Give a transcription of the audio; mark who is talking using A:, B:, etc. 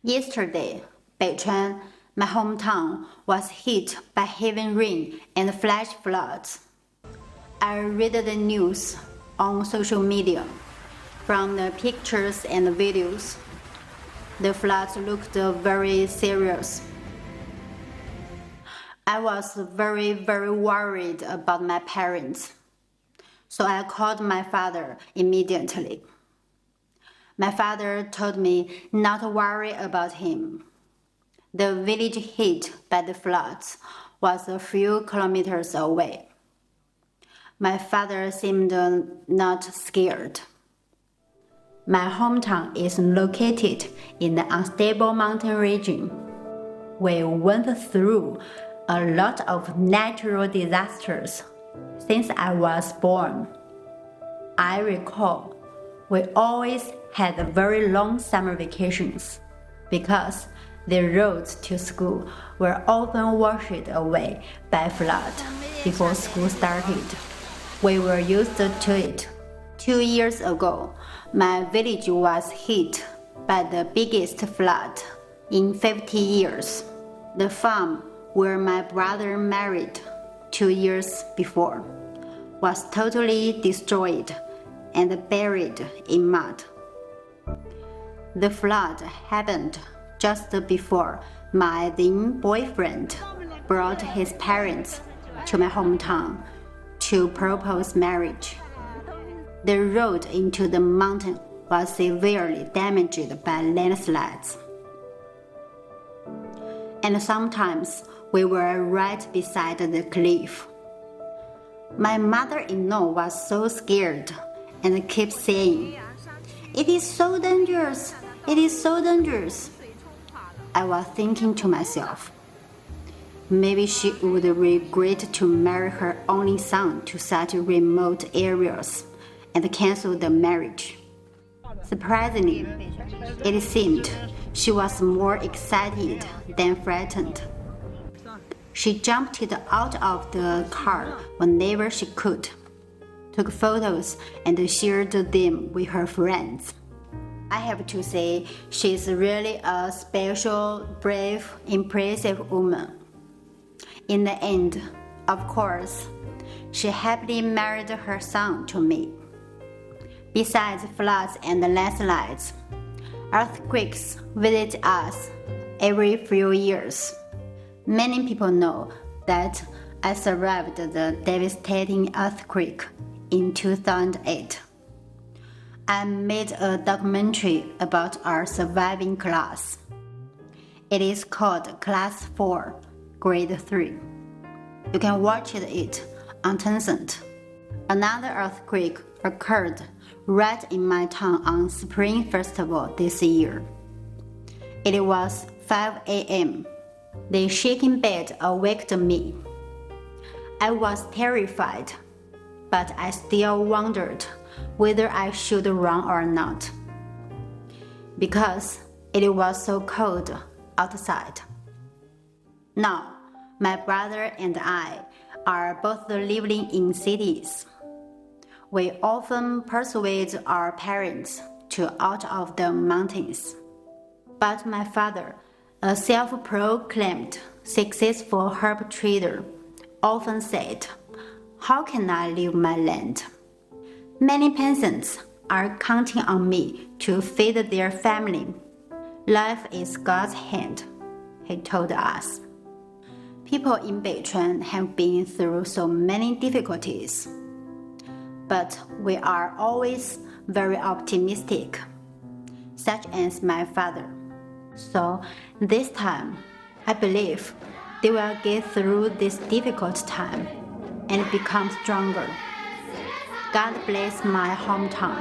A: Yesterday, Beichuan, my hometown, was hit by heavy rain and flash floods. I read the news on social media. From the pictures and videos, the floods looked very serious. I was very worried about my parents, so I called my father immediately. My father told me not to worry about him. The village hit by the floods was a few kilometers away. My father seemed not scared. My hometown is located in the unstable mountain region. We went through a lot of natural disasters since I was born. I recall we always had very long summer vacations because the roads to school were often washed away by flood before school started. We were used to it. 2 years ago, my village was hit by the biggest flood in 50 years. The farm where my brother married 2 years before was totally destroyed and buried in mud. The flood happened just before my then boyfriend brought his parents to my hometown to propose marriage. The road into the mountain was severely damaged by landslides. And sometimes we were right beside the cliff. My mother-in-law was so scared and kept saying, "It is so dangerous, it is so dangerous." I was thinking to myself, maybe she would regret to marry her only son to such remote areas and cancel the marriage. Surprisingly, it seemed she was more excited than frightened. She jumped out of the car whenever she could, took photos and shared them with her friends. I have to say, she's really a special, brave, impressive woman. In the end, of course, she happily married her son to me. Besides floods and landslides, earthquakes visit us every few years. Many people know that I survived the devastating earthquake in 2008. I made a documentary about our surviving class. It is called Class 4, Grade 3. You can watch it on Tencent. Another earthquake occurred right in my town on Spring Festival this year. It was 5 a.m. The shaking bed awakened me. I was terrified, but I still wondered whether I should run or not, because it was so cold outside. Now, my brother and I are both living in cities. We often persuade our parents to out of the mountains. But my father, a self-proclaimed successful herb trader, often said, "How can I leave my land? Many peasants are counting on me to feed their family. Life is God's hand," he told us. People in Beichuan have been through so many difficulties, but we are always very optimistic, such as my father. So this time, I believe they will get through this difficult time and become stronger. God bless my hometown.